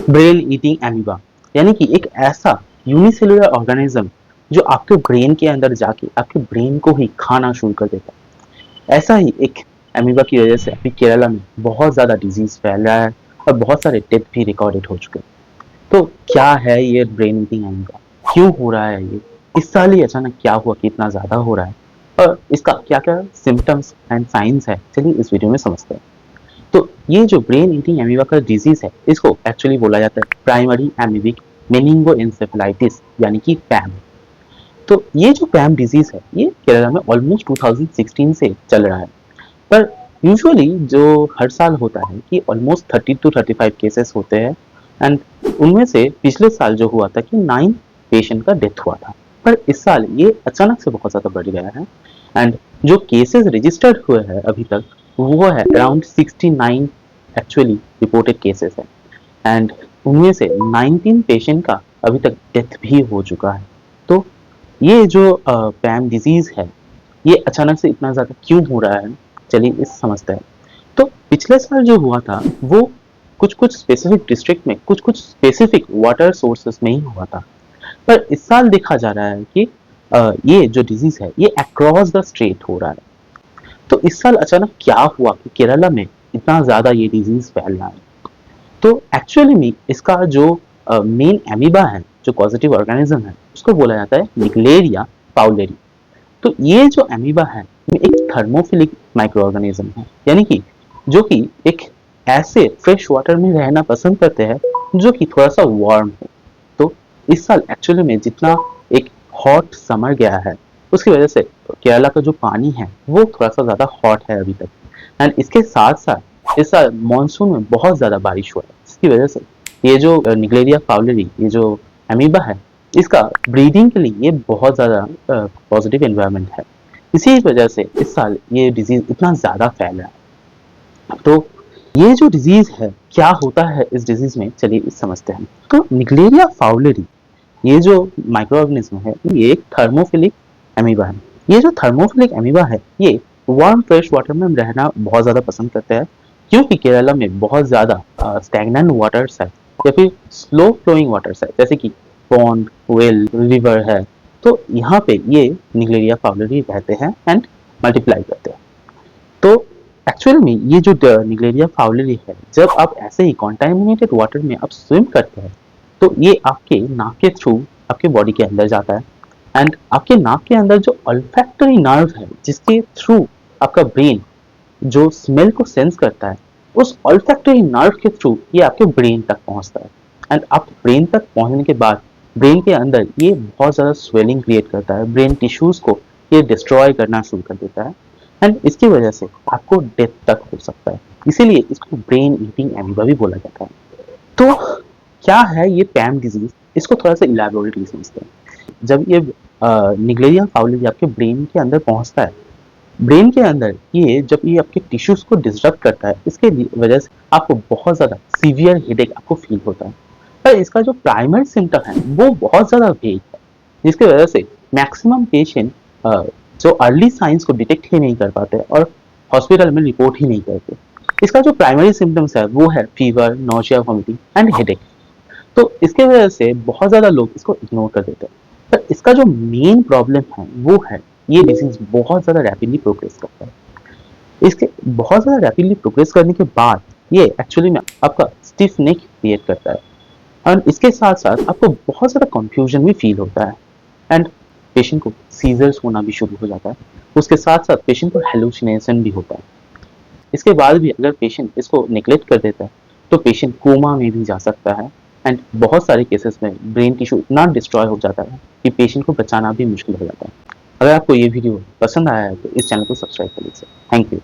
Brain eating amoeba यानी कि एक ऐसा यूनिसेलुलर ऑर्गेनिज्म जो आपके ब्रेन के अंदर जाके आपके ब्रेन को ही खाना शुरू कर देता है। ऐसा ही एक एमीबा की वजह से अभी केरला में बहुत ज़्यादा डिजीज फैल रहा है और बहुत सारे डेथ भी रिकॉर्डेड हो चुके हैं। तो क्या है ये ब्रेन ईटिंग एमीबा, क्यों हो रहा है ये, इस साल ही अचानक क्या हुआ कि इतना ज़्यादा हो रहा है और इसका क्या क्या सिम्टम्स एंड साइंस है, चलिए इस वीडियो में समझते हैं। तो ये जो ब्रेन ईटिंग एमीबा का डिजीज है इसको एक्चुअली बोला जाता है प्राइमरी एमीबिक मेनिंगोएन्सेफेलाइटिस यानी कि पैम। तो ये जो पैम डिजीज है ये केरला में ऑलमोस्ट 2016 से चल रहा है, पर यूजुअली जो हर साल होता है कि ऑलमोस्ट 30 to 35 केसेस होते हैं एंड उनमें से पिछले साल जो हुआ था कि 9 पेशेंट का डेथ हुआ था, पर इस साल ये अचानक से बहुत ज़्यादा बढ़ गया है एंड जो केसेस रजिस्टर्ड हुए हैं अभी तक वो है अराउंड 69 एक्चुअली रिपोर्टेड केसेस है एंड उनमें से 19 पेशेंट का अभी तक डेथ भी हो चुका है। तो ये जो पैम डिजीज है ये अचानक से इतना ज़्यादा क्यों हो रहा है, चलिए इस समझते हैं। तो पिछले साल जो हुआ था वो कुछ कुछ स्पेसिफिक डिस्ट्रिक्ट में कुछ कुछ स्पेसिफिक वाटर सोर्सेस में ही हुआ था, पर इस साल देखा जा रहा है कि ये जो डिजीज है ये अक्रॉस द स्टेट हो रहा है। तो इस साल अचानक क्या हुआ कि केरला में इतना ज़्यादा ये डिजीज फैल रहा है। तो एक्चुअली में इसका जो मेन एमीबा है, जो पॉजिटिव ऑर्गेनिज्म है, उसको बोला जाता है निग्लेरिया फाउलेरी। तो ये जो एमीबा है ये एक थर्मोफिलिक माइक्रो ऑर्गेनिज्म है, यानी कि जो कि एक ऐसे फ्रेश वाटर में रहना पसंद करते हैं जो कि थोड़ा सा वार्म हो। तो इस साल एक्चुअली में जितना एक हॉट समर गया है उसकी वजह से केरला का जो पानी है वो थोड़ा सा ज़्यादा हॉट है अभी तक एंड इसके साथ साथ इस साल मानसून में बहुत ज़्यादा बारिश हुआ है, जिसकी वजह से ये जो निग्लेरिया फाउलेरी ये जो एमीबा है इसका ब्रीडिंग के लिए ये बहुत ज़्यादा पॉजिटिव एनवायरनमेंट है। इसी वजह से इस साल ये डिजीज़ इतना ज़्यादा फैल रहा है। तो ये जो डिजीज़ है क्या होता है इस डिजीज़ में, चलिए इस समझते हैं। तो निग्लेरिया फाउलेरी ये जो माइक्रो ऑर्गेनिज्म है ये एक थर्मोफिलिक एमीबा है। ये जो थर्मोफिलिक एमीबा है ये वार्म फ्रेश वाटर में रहना बहुत ज़्यादा पसंद करते हैं, क्योंकि केरला में बहुत ज़्यादा स्टैग्नेंट वाटर्स है या फिर स्लो फ्लोइंग वाटर्स है, जैसे कि पॉन्ड वेल रिवर है। तो यहाँ पे ये निग्लेरिया फाउलेरी रहते हैं एंड मल्टीप्लाई करते हैं। तो एक्चुअल में ये जो निग्लेरिया फाउलेरी है जब आप ऐसे ही कॉन्टामिनेटेड वाटर में आप स्विम करते हैं तो ये आपके नाक के थ्रू आपके बॉडी के अंदर जाता है एंड आपके नाक के अंदर जो ऑल्फैक्टरी नर्व है जिसके थ्रू आपका ब्रेन जो स्मेल को सेंस करता है उस ऑल्फैक्टरी नर्व के थ्रू ये आपके ब्रेन तक पहुंचता है एंड आप ब्रेन तक पहुंचने के बाद ब्रेन के अंदर ये बहुत ज़्यादा स्वेलिंग क्रिएट करता है, ब्रेन टिश्यूज़ को ये डिस्ट्रॉय करना शुरू कर देता है एंड इसकी वजह से आपको डेथ तक हो सकता है। इसीलिए इसको ब्रेन ईटिंग एमीबा भी बोला जाता है। तो क्या है ये पैम डिजीज, इसको थोड़ा सा इलैबोरेटली समझते हैं। जब ये निग्लेरिया फाउलेरी आपके ब्रेन के अंदर पहुंचता है, ब्रेन के अंदर ये जब ये आपके टिश्यूज को डिस्टर्ब करता है इसके वजह से आपको बहुत ज़्यादा सीवियर हेडेक आपको फील होता है। पर इसका जो प्राइमरी सिम्टम है वो बहुत ज़्यादा वेग है, जिसकी वजह से मैक्सिमम पेशेंट जो अर्ली साइंस को डिटेक्ट ही नहीं कर पाते और हॉस्पिटल में रिपोर्ट ही नहीं करते। इसका जो प्राइमरी सिम्टम्स है वो है fever, nausea, vomiting and headache. तो इसके वजह से बहुत ज़्यादा लोग इसको इग्नोर कर देते हैं। पर इसका जो मेन प्रॉब्लम है वो है ये डिजीज बहुत ज़्यादा रैपिडली प्रोग्रेस करता है। इसके बहुत ज़्यादा रैपिडली प्रोग्रेस करने के बाद ये एक्चुअली में आपका स्टिफ नेक क्रिएट करता है और इसके साथ साथ आपको बहुत ज़्यादा कंफ्यूजन भी फील होता है एंड पेशेंट को सीजर्स होना भी शुरू हो जाता है। उसके साथ साथ पेशेंट को हेलुसिनेशन भी होता है। इसके बाद भी अगर पेशेंट इसको नेग्लेक्ट कर देता है तो पेशेंट कोमा में भी जा सकता है एंड बहुत सारे केसेस में ब्रेन टिश्यू इतना डिस्ट्रॉय हो जाता है कि पेशेंट को बचाना भी मुश्किल हो जाता है। अगर आपको ये वीडियो पसंद आया है तो इस चैनल को सब्सक्राइब कर लीजिए। Thank you.